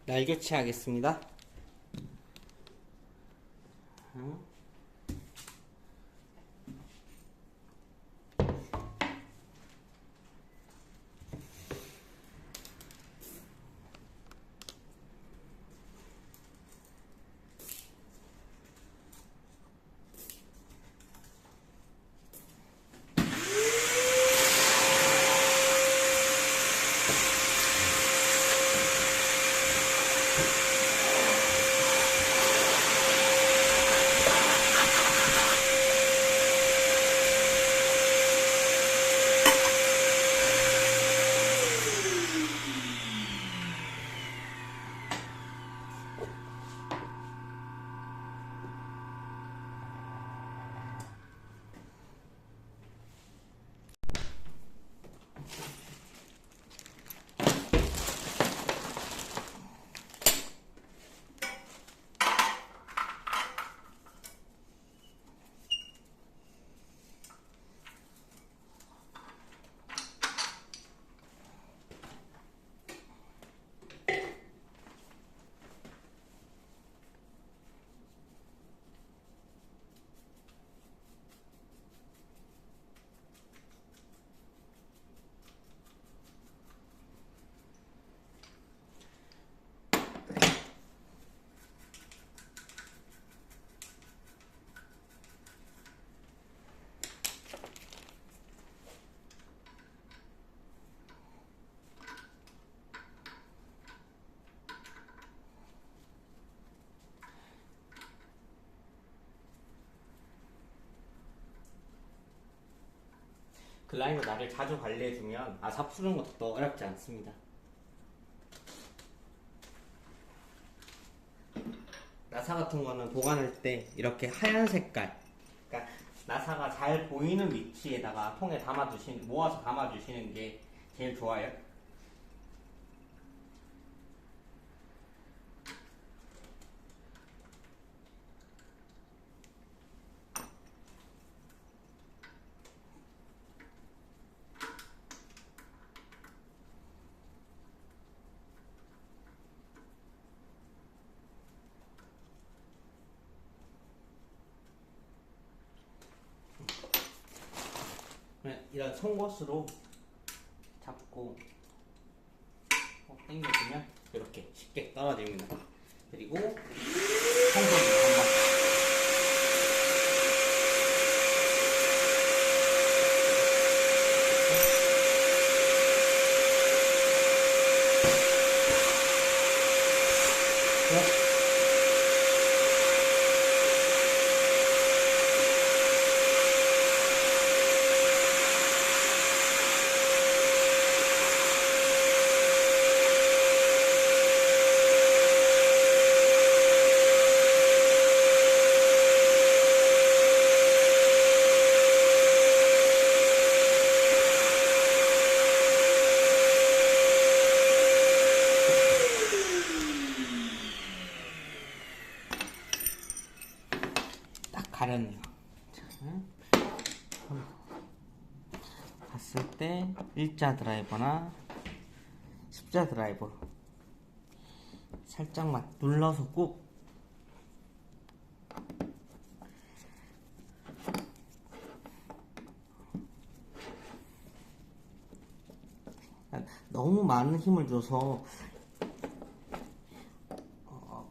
날 교체하겠습니다. 글라이더 날을 자주 관리해주면 아사 푸는 것도 어렵지 않습니다. 나사 같은 거는 보관할 때 이렇게 하얀 색깔, 그러니까 나사가 잘 보이는 위치에다가 통에 모아서 담아주시는 게 제일 좋아요. 이런 송곳으로 잡고 당겨주면 이렇게 쉽게 떨어집니다. 그리고 청소기로 한번 가렸네요. 봤을 때 일자 드라이버나 십자 드라이버 살짝만 눌러서 꾹 너무 많은 힘을 줘서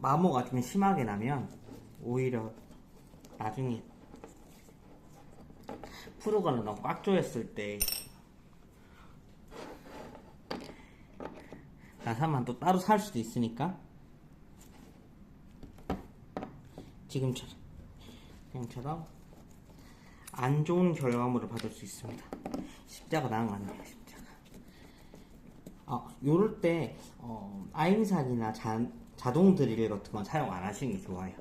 마모가 좀 심하게 나면 오히려 나중에 프로가를 너무 꽉 조였을 때 나사만 또 따로 살 수도 있으니까 지금처럼 안 좋은 결과물을 받을 수 있습니다. 십자가 나은 거 같네요. 십자가. 요럴 때 아임삭이나 자동 드릴 같은 건 사용 안 하시는 게 좋아요.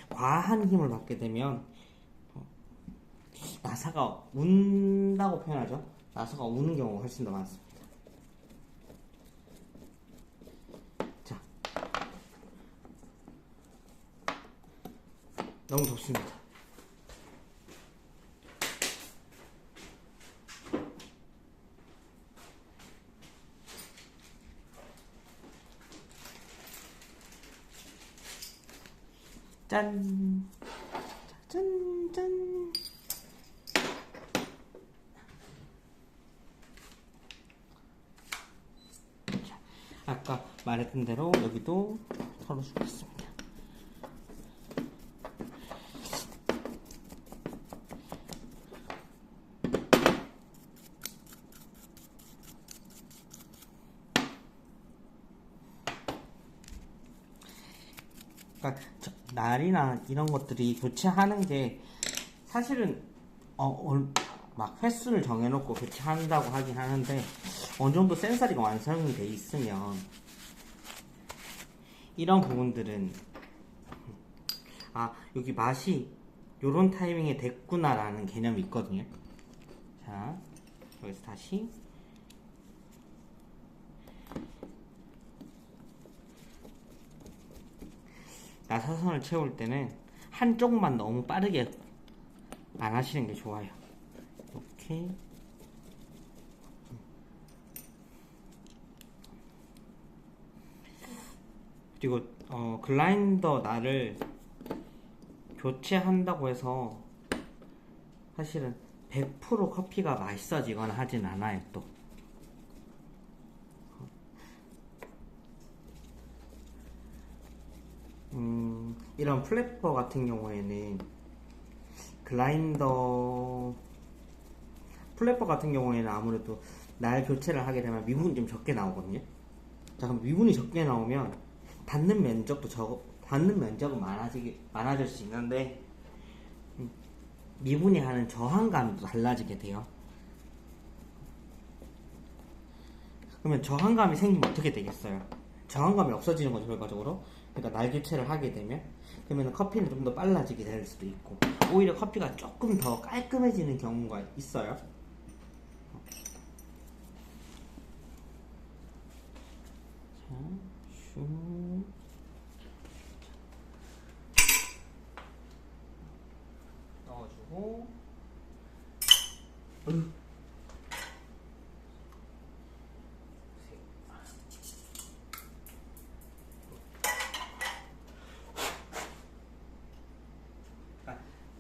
과한 힘을 받게 되면 나사가 운다고 표현하죠. 나사가 우는 경우가 훨씬 더 많습니다. 자, 너무 좋습니다. 짠. 짠, 짠. 자, 아까 말했던 대로 여기도 털어주겠습니다. 그러니까 날이나 이런 것들이 교체하는 게 사실은 막 횟수를 정해놓고 교체한다고 하긴 하는데 어느 정도 센서리가 완성이 돼 있으면 이런 부분들은 여기 맛이 요런 타이밍에 됐구나 라는 개념이 있거든요. 자, 여기서 다시 나사선을 채울 때는 한쪽만 너무 빠르게 안 하시는 게 좋아요. 이렇게 그리고 글라인더 날을 교체한다고 해서 사실은 100% 커피가 맛있어지거나 하진 않아요. 또 이런 플래퍼 같은 경우에는 플래퍼 같은 경우에는 아무래도 날 교체를 하게 되면 미분이 좀 적게 나오거든요. 자, 그럼 미분이 적게 나오면 닿는 면적은 많아질 수 있는데 미분이 하는 저항감이 또 달라지게 돼요. 그러면 저항감이 생기면 어떻게 되겠어요? 저항감이 없어지는 거죠, 결과적으로. 그러니까 날 교체를 하게 되면 그러면 커피는 좀 더 빨라지게 될 수도 있고 오히려 커피가 조금 더 깔끔해지는 경우가 있어요. 자, 슈. 넣어주고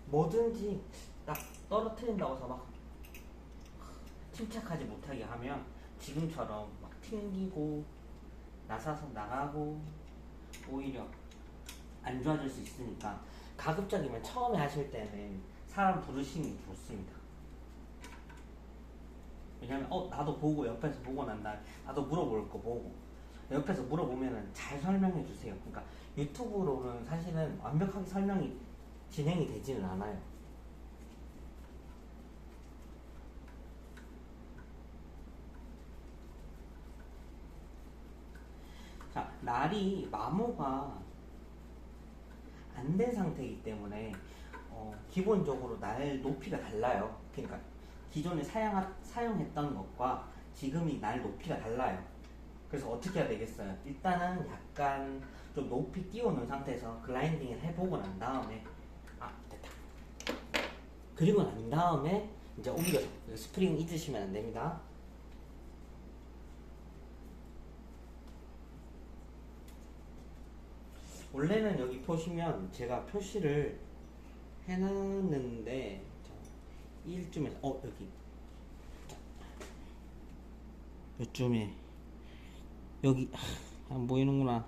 뭐든지 딱 떨어뜨린다고 해서 막 침착하지 못하게 하면 지금처럼 막 튕기고 나사선 나가고 오히려 안 좋아질 수 있으니까 가급적이면 처음에 하실 때는 사람 부르시는 게 좋습니다. 왜냐면 나도 보고 옆에서 보고 난 다음에 나도 물어볼 거 보고 옆에서 물어보면은 잘 설명해 주세요. 그러니까 유튜브로는 사실은 완벽하게 설명이 진행이 되지는 않아요. 자, 날이 마모가 안 된 상태이기 때문에 기본적으로 날 높이가 달라요. 그러니까 기존에 사용했던 것과 지금이 날 높이가 달라요. 그래서 어떻게 해야 되겠어요? 일단은 약간 좀 높이 띄워놓은 상태에서 글라인딩을 해보고 난 다음에 됐다. 그리고 난 다음에 이제 옮겨서 스프링 잊으시면 안 됩니다. 원래는 여기 보시면 제가 표시를 해놨는데 1쯤에서 여기 요쯤에 여기 안 보이는구나.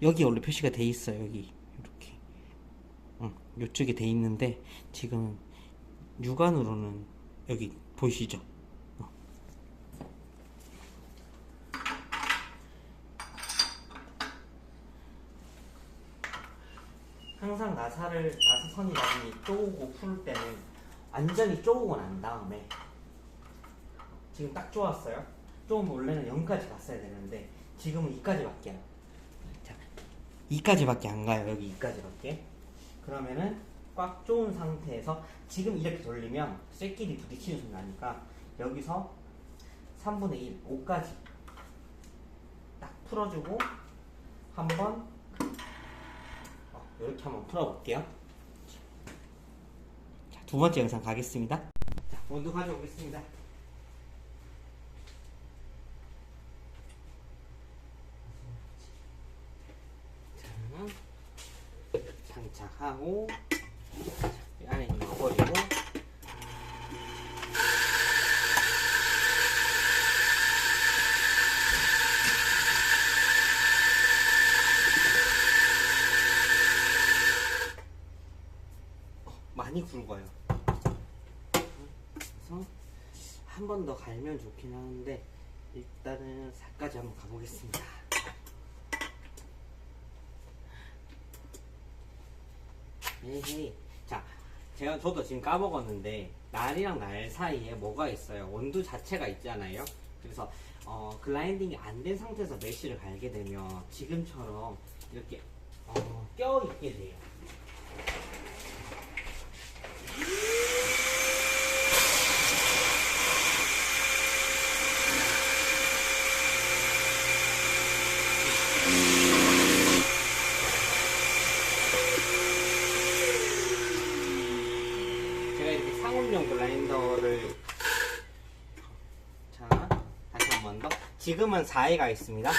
여기 원래 표시가 돼 있어요. 여기 이렇게 요쪽에 돼 있는데 지금 육안으로는 여기 보이시죠? 항상 나사선이라든지 쪼우고 풀 때는 완전히 쪼우고 난 다음에 지금 딱 쪼았어요. 쪼으면 원래는 0까지 갔어야 되는데 지금은 2까지밖에 자, 2까지밖에 안 가요. 여기 2까지밖에. 그러면은 꽉 쪼은 상태에서 지금 이렇게 돌리면 쇠끼리 부딪히는 소리 나니까 여기서 3분의 1, 5까지 딱 풀어주고 한번 이렇게 한번 풀어볼게요. 자, 두 번째 영상 가겠습니다. 자, 원두 가져오겠습니다. 자, 장착. 하고 이 안에 있는 거 버리고 많이 굵어요. 그래서 한 번 더 갈면 좋긴 하는데 일단은 살까지 한번 가보겠습니다. 에헤이. 자, 저도 지금 까먹었는데 날이랑 날 사이에 뭐가 있어요? 원두 자체가 있잖아요. 그래서 글라인딩이 안 된 상태에서 메쉬를 갈게 되면 지금처럼 이렇게 껴있게 돼요. 제가 이렇게 상업용 블라인더를 자 다시 한 번 더 지금은 4회가 있습니다.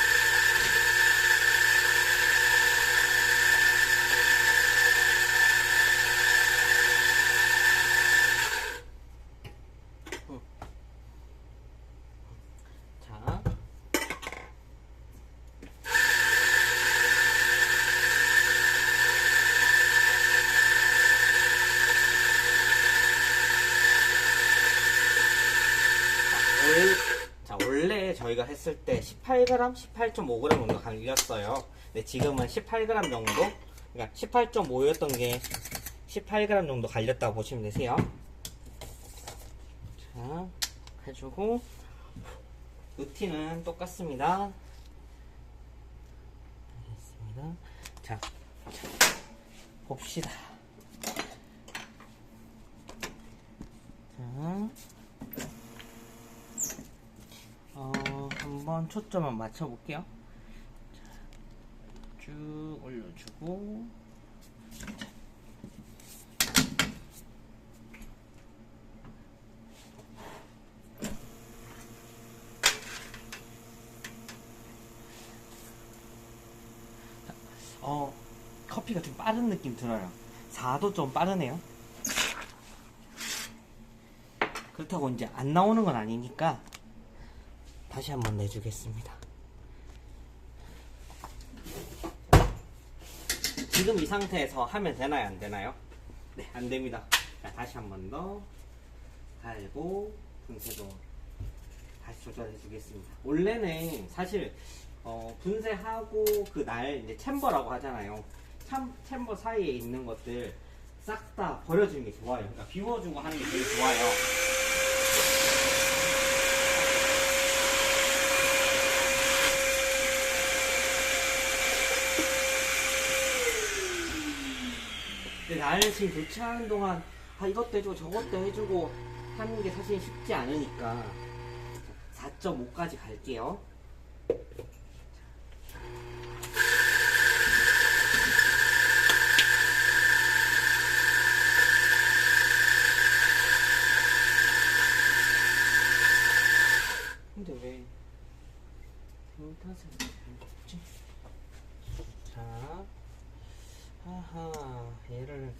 자 원래 저희가 했을 때 18g, 18.5g 정도 갈렸어요. 근데 지금은 18g 정도, 그러니까 18.5였던 게 18g 정도 갈렸다고 보시면 되세요. 자, 해주고 루틴은 똑같습니다. 알겠습니다. 자, 봅시다. 자. 한번 초점을 맞춰볼게요. 자, 쭉 올려주고 커피가 좀 빠른 느낌 들어요. 4도 좀 빠르네요. 그렇다고 이제 안 나오는 건 아니니까 다시 한번 내주겠습니다. 지금 이 상태에서 하면 되나요? 안 되나요? 네, 안 됩니다. 자, 다시 한 번 더 갈고 분쇄도 다시 조절해 주겠습니다. 원래는 사실 분쇄하고 그 날 이제 챔버라고 하잖아요. 챔버 사이에 있는 것들 싹 다 버려주는 게 좋아요. 그러니까 비워주고 하는 게 되게 좋아요. 근데 나를 지금 교체하는 동안 이것도 해주고 저것도 해주고 하는 게 사실 쉽지 않으니까 4.5까지 갈게요. 근데 왜 탓을 못지? 자, 하하, 얘를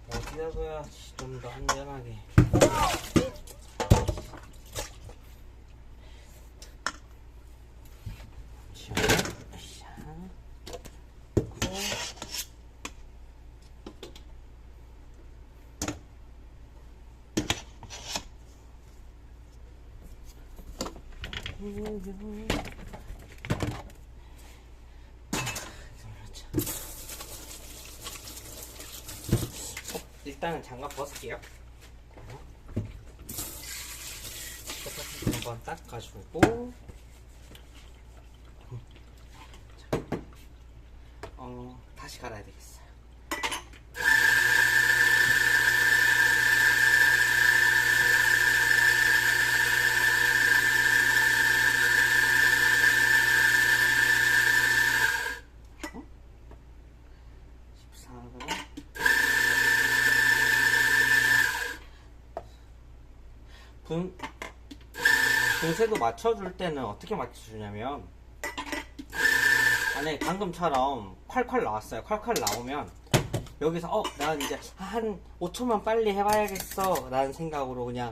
어디다 둬야지 좀 더 안전하게. 일단은 장갑 벗을게요. 한번 닦아주고 다시 갈아야 되겠어요. 분쇄도 맞춰줄 때는 어떻게 맞춰주냐면, 만약에 방금처럼 콸콸 나왔어요. 콸콸 나오면 여기서 난 이제 한 5초만 빨리 해봐야겠어 라는 생각으로 그냥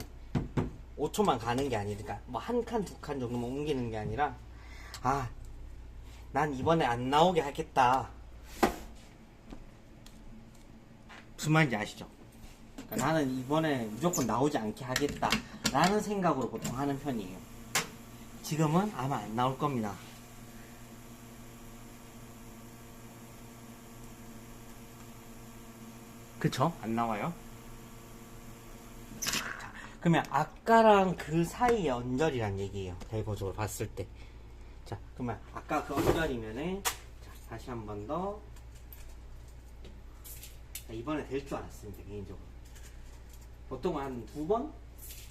5초만 가는 게 아니니까 뭐 한 칸, 두 칸 정도만 옮기는 게 아니라 난 이번에 안 나오게 하겠다. 무슨 말인지 아시죠? 그러니까 나는 이번에 무조건 나오지 않게 하겠다 라는 생각으로 보통 하는 편이에요. 지금은 아마 안 나올 겁니다. 그쵸? 안 나와요. 자, 그러면 아까랑 그 사이의 언저리란 얘기예요. 결과적으로 봤을 때. 자, 그러면 아까 그 언저리면은 자, 다시 한 번 더. 자, 이번에 될 줄 알았습니다. 개인적으로. 보통 한 2번?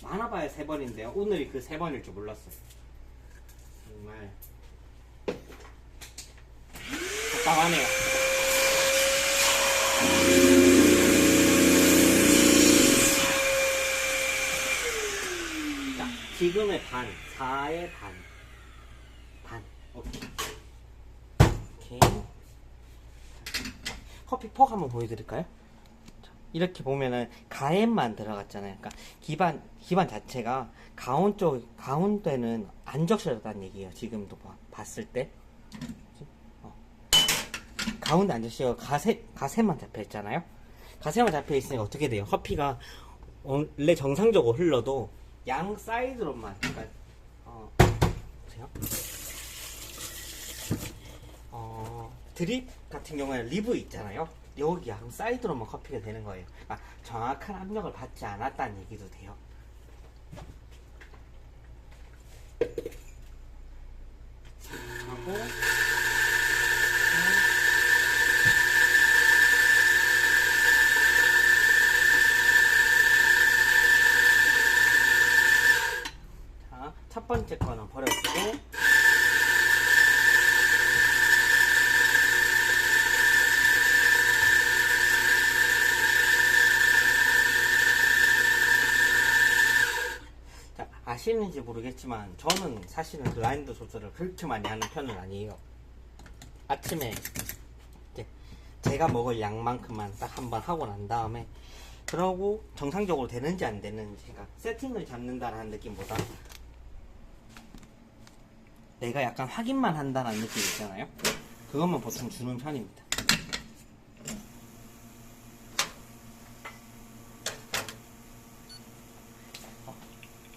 많아봐야 3번인데요. 오늘이 그 3번일 줄 몰랐어요. 정말 답답하네요. 자, 지금의 반, 4의 반. 오케이. 커피 퍽 한번 보여드릴까요? 자, 이렇게 보면은 가엠만 들어갔잖아요. 그러니까 기반 자체가 가운데는 안 적셔졌다는 얘기예요. 지금도 봤을 때. 가운데 안 적셔서 가세만 잡혀 있잖아요. 가세만 잡혀 있으니까 어떻게 돼요? 커피가 원래 정상적으로 흘러도 양 사이드로만, 그러니까 보세요. 드립 같은 경우에는 리브 있잖아요. 여기 양 사이드로만 커피가 되는 거예요. 그러니까 정확한 압력을 받지 않았다는 얘기도 돼요. 하고 자, 첫 번째 거는 버려주고 아시는지 모르겠지만 저는 사실은 블라인드 조절을 그렇게 많이 하는 편은 아니에요. 아침에 이제 제가 먹을 양만큼만 딱 한번 하고 난 다음에 그러고 정상적으로 되는지 안 되는지, 그러니까 세팅을 잡는다라는 느낌보다 내가 약간 확인만 한다는 느낌 있잖아요. 그것만 보통 주는 편입니다.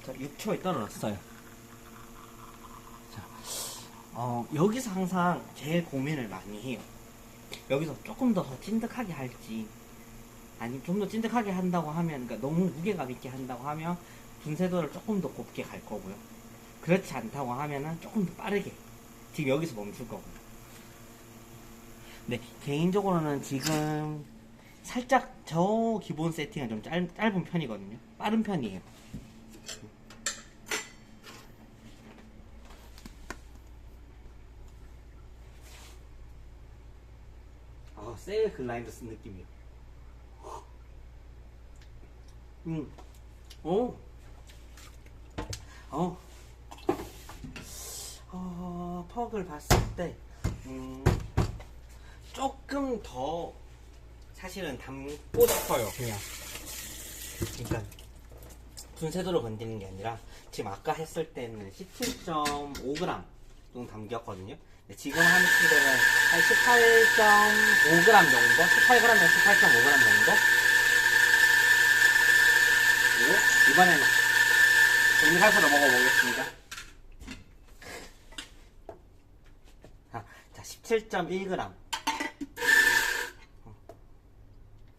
자, 6초에 떨어졌어요. 자, 여기서 항상 제일 고민을 많이 해요. 여기서 조금 더 찐득하게 할지, 아니면 좀 더 찐득하게 한다고 하면, 그러니까 너무 무게감 있게 한다고 하면 분쇄도를 조금 더 곱게 갈 거고요. 그렇지 않다고 하면은 조금 더 빠르게 지금 여기서 멈출 거고요. 네, 개인적으로는 지금 살짝 저 기본 세팅은 좀 짧은 편이거든요. 빠른 편이에요. 세일 글라인더 쓴 느낌이에요. 퍽을 봤을 때, 조금 더 사실은 담고 싶어요, 그냥. 그러니까, 분쇄도를 건드리는 게 아니라, 지금 아까 했을 때는 17.5g 정도 담겼거든요. 지금 하는 시대는 한 18.5g 정도? 18g에서 18.5g 정도? 그리고 이번에는 종이사슬로 먹어보겠습니다. 자, 17.1g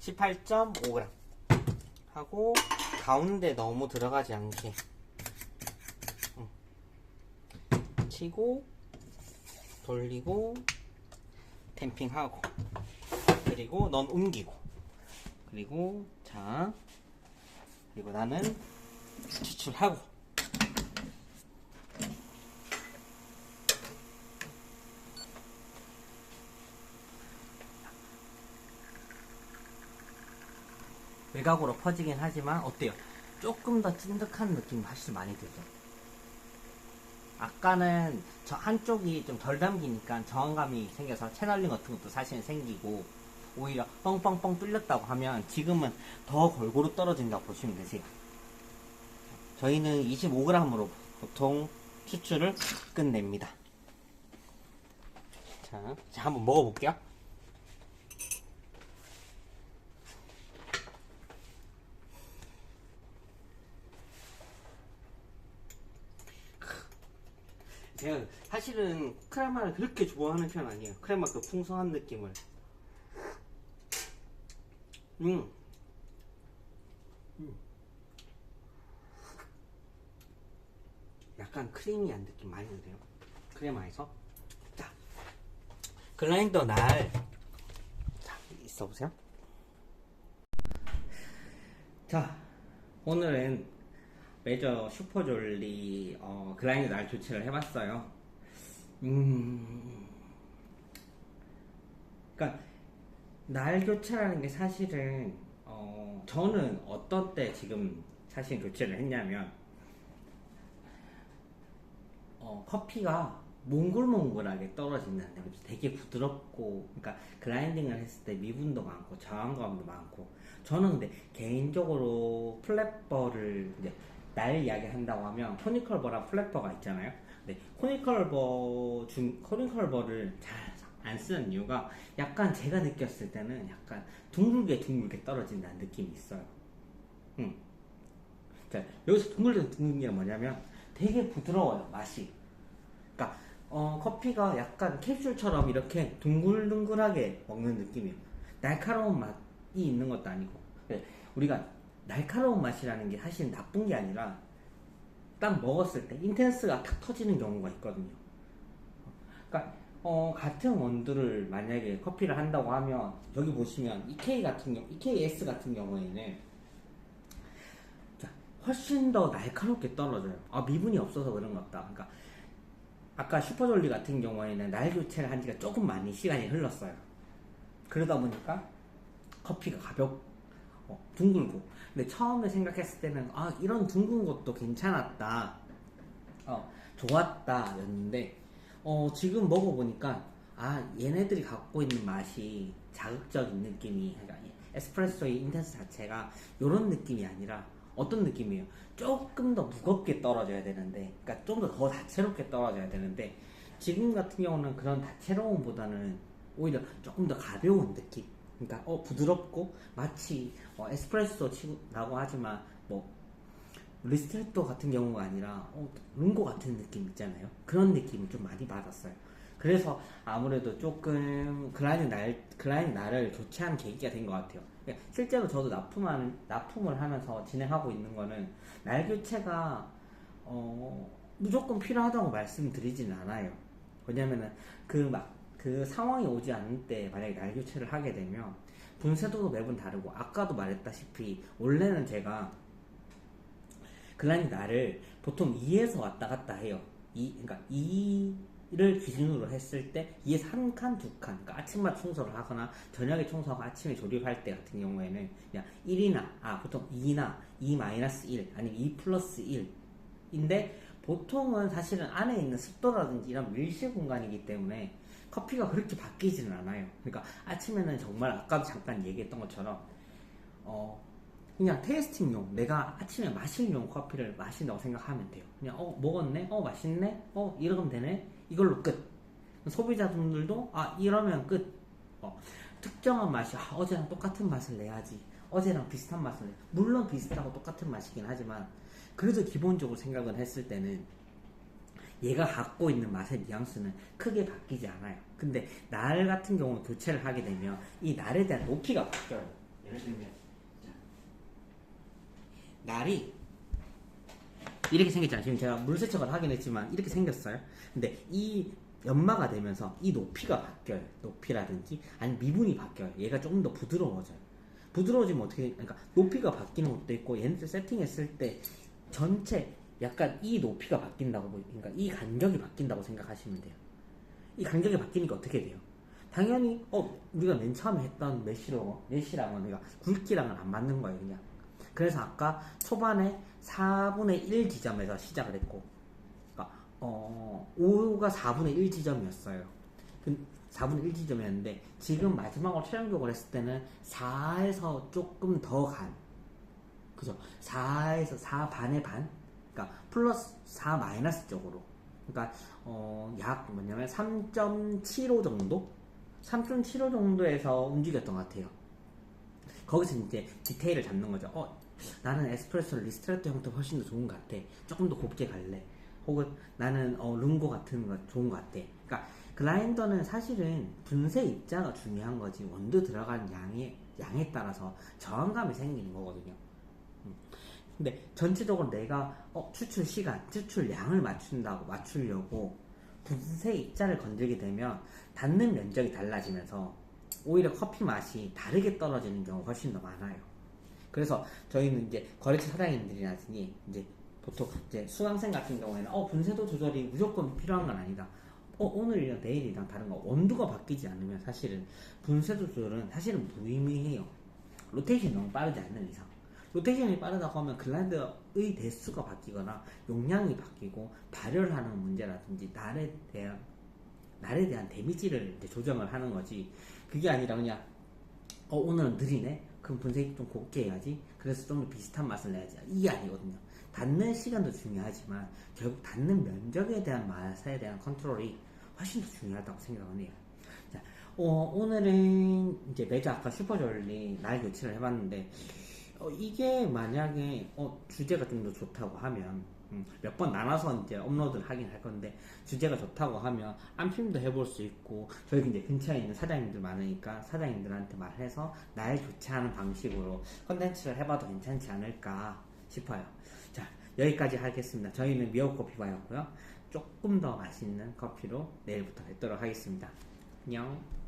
18.5g 하고 가운데 너무 들어가지 않게 치고 돌리고 탬핑하고 그리고 넌 옮기고 그리고 자 그리고 나는 추출하고 외곽으로 퍼지긴 하지만 어때요? 조금 더 찐득한 느낌이 훨씬 많이 들죠. 아까는 저 한쪽이 좀 덜 담기니까 저항감이 생겨서 채널링 같은 것도 사실 생기고 오히려 뻥뻥뻥 뚫렸다고 하면 지금은 더 골고루 떨어진다고 보시면 되세요. 저희는 25g으로 보통 추출을 끝냅니다. 자, 한번 먹어볼게요. 제가 사실은 크레마를 그렇게 좋아하는 편 아니에요. 크레마 그 풍성한 느낌을. 약간 크리미한 느낌 많이 나네요. 크레마에서. 자, 글라인더 날. 자, 있어보세요. 자, 오늘은 메저 슈퍼졸리 글라인더 날 교체를 해봤어요. 그러니까 날 교체라는 게 사실은 저는 어떤 때 지금 사실 교체를 했냐면 커피가 몽글몽글하게 떨어진다는데 되게 부드럽고, 그러니까 그라인딩을 했을 때 미분도 많고 저항감도 많고. 저는 근데 개인적으로 플랫버를 이제 날 이야기 한다고 하면 코니컬버랑 플랫버가 있잖아요. 근데 코니컬버를 잘 안 쓰는 이유가 약간 제가 느꼈을 때는 약간 둥글게 떨어진다는 느낌이 있어요. 자, 여기서 둥글게 뭐냐면 되게 부드러워요, 맛이. 그러니까 커피가 약간 캡슐처럼 이렇게 둥글둥글하게 먹는 느낌이에요. 날카로운 맛이 있는 것도 아니고. 우리가 날카로운 맛이라는 게 사실 나쁜 게 아니라 딱 먹었을 때 인텐스가 탁 터지는 경우가 있거든요. 그러니까 같은 원두를 만약에 커피를 한다고 하면 여기 보시면 EKS 같은 경우에는 훨씬 더 날카롭게 떨어져요. 미분이 없어서 그런 것 같다. 그러니까 아까 슈퍼졸리 같은 경우에는 날 교체를 한 지가 조금 많이 시간이 흘렀어요. 그러다 보니까 커피가 둥글고. 근데 처음에 생각했을 때는 이런 둥근 것도 괜찮았다, 좋았다 였는데 지금 먹어보니까 얘네들이 갖고 있는 맛이 자극적인 느낌이, 그러니까 에스프레소의 인텐스 자체가 이런 느낌이 아니라 어떤 느낌이에요? 조금 더 무겁게 떨어져야 되는데, 그러니까 좀 더 다채롭게 떨어져야 되는데, 지금 같은 경우는 그런 다채로움보다는 오히려 조금 더 가벼운 느낌. 그러니까 부드럽고 마치 에스프레소라고 하지만 리스트레토 같은 경우가 아니라 lungo 같은 느낌 있잖아요. 그런 느낌을 좀 많이 받았어요. 그래서 아무래도 조금 글라인 날을 교체한 계기가 된 것 같아요. 그러니까 실제로 저도 납품을 하면서 진행하고 있는 거는 날 교체가 무조건 필요하다고 말씀드리지는 않아요. 왜냐면은 그 상황이 오지 않을 때 만약에 날 교체를 하게 되면 분쇄도도 매번 다르고, 아까도 말했다시피 원래는 제가 글라인 날을 보통 2에서 왔다 갔다 해요. 그러니까 2를 기준으로 했을 때 2에서 한 칸, 두 칸. 그러니까 아침마다 청소를 하거나 저녁에 청소하고 아침에 조립할 때 같은 경우에는 그냥 1이나 보통 2나 2-1 아니면 2+1인데, 보통은 사실은 안에 있는 습도라든지 이런 밀실 공간이기 때문에 커피가 그렇게 바뀌지는 않아요. 그러니까 아침에는 정말 아까도 잠깐 얘기했던 것처럼 그냥 테이스팅용, 내가 아침에 마실용 커피를 마신다고 생각하면 돼요. 그냥 먹었네? 맛있네? 이러면 되네? 이걸로 끝. 소비자분들도 이러면 끝. 특정한 맛이 어제랑 똑같은 맛을 내야지, 어제랑 비슷한 맛을 내. 물론 비슷하고 똑같은 맛이긴 하지만 그래도 기본적으로 생각을 했을 때는 얘가 갖고 있는 맛의 뉘앙스는 크게 바뀌지 않아요. 근데 날 같은 경우 교체를 하게 되면 이 날에 대한 높이가 바뀌어요. 예를 들면 날이 이렇게 생겼잖아요. 지금 제가 물 세척을 하긴 했지만 이렇게 생겼어요. 근데 이 연마가 되면서 이 높이가 바뀌어요. 높이라든지 아니면 미분이 바뀌어요. 얘가 조금 더 부드러워져요. 부드러워지면 그러니까 높이가 바뀌는 것도 있고, 얘네들 세팅했을 때 전체 약간 이 높이가 바뀐다고, 그러니까 이 간격이 바뀐다고 생각하시면 돼요. 이 간격이 바뀌니까 어떻게 돼요? 당연히 우리가 맨 처음에 했던 메쉬랑은 우리가 굵기랑은 안 맞는 거예요, 그냥. 그래서 아까 초반에 4분의 1 지점에서 시작을 했고, 그러니까 5가 4분의 1 지점이었어요. 4분의 1 지점이었는데 지금 마지막으로 최종적으로 했을 때는 4에서 조금 더 간, 그죠? 4에서 4 반의 반, 그러니까 플러스 4 마이너스 쪽으로, 그러니까 약 뭐냐면 3.75 정도, 3.75 정도에서 움직였던 것 같아요. 거기서 이제 디테일을 잡는 거죠. 나는 에스프레소를 리스트레토 형태가 훨씬 더 좋은 것 같아. 조금 더 곱게 갈래. 혹은 나는 룽고 같은 거 좋은 것 같아. 그러니까 글라인더는 사실은 분쇄 입자가 중요한 거지, 원두 들어간 양에 따라서 저항감이 생기는 거거든요. 근데 전체적으로 내가 추출 시간, 추출량을 맞추려고 분쇄 입자를 건들게 되면 닿는 면적이 달라지면서 오히려 커피 맛이 다르게 떨어지는 경우가 훨씬 더 많아요. 그래서 저희는 이제 거래처 사장님들이라든지 이제 보통 이제 수강생 같은 경우에는 분쇄도 조절이 무조건 필요한 건 아니다. 오늘이랑 내일이랑 다른 거, 온도가 바뀌지 않으면 사실은 분쇄도 조절은 사실은 무의미해요. 로테이션이 너무 빠르지 않는 이상. 로테이션이 빠르다고 하면 글라인더의 대수가 바뀌거나 용량이 바뀌고 발열을 하는 문제라든지 날에 대한 데미지를 이제 조정을 하는 거지. 그게 아니라 그냥 오늘은 느리네? 그럼 분쇄기 좀 곱게 해야지. 그래서 좀 더 비슷한 맛을 내야지. 이게 아니거든요. 닿는 시간도 중요하지만 결국 닿는 면적에 대한 맛에 대한 컨트롤이 훨씬 더 중요하다고 생각을 해요. 자, 오늘은 이제 매주 아까 슈퍼저울리 날 교체를 해봤는데 이게 만약에 주제가 좀 더 좋다고 하면 몇 번 나눠서 이제 업로드를 하긴 할 건데, 주제가 좋다고 하면 안ფილ도 해볼 수 있고, 저희 이제 근처에 있는 사장님들 많으니까 사장님들한테 말해서 날 교체하는 방식으로 컨텐츠를 해봐도 괜찮지 않을까 싶어요. 자, 여기까지 하겠습니다. 저희는 미역커피바였고요. 조금 더 맛있는 커피로 내일부터 뵙도록 하겠습니다. 안녕.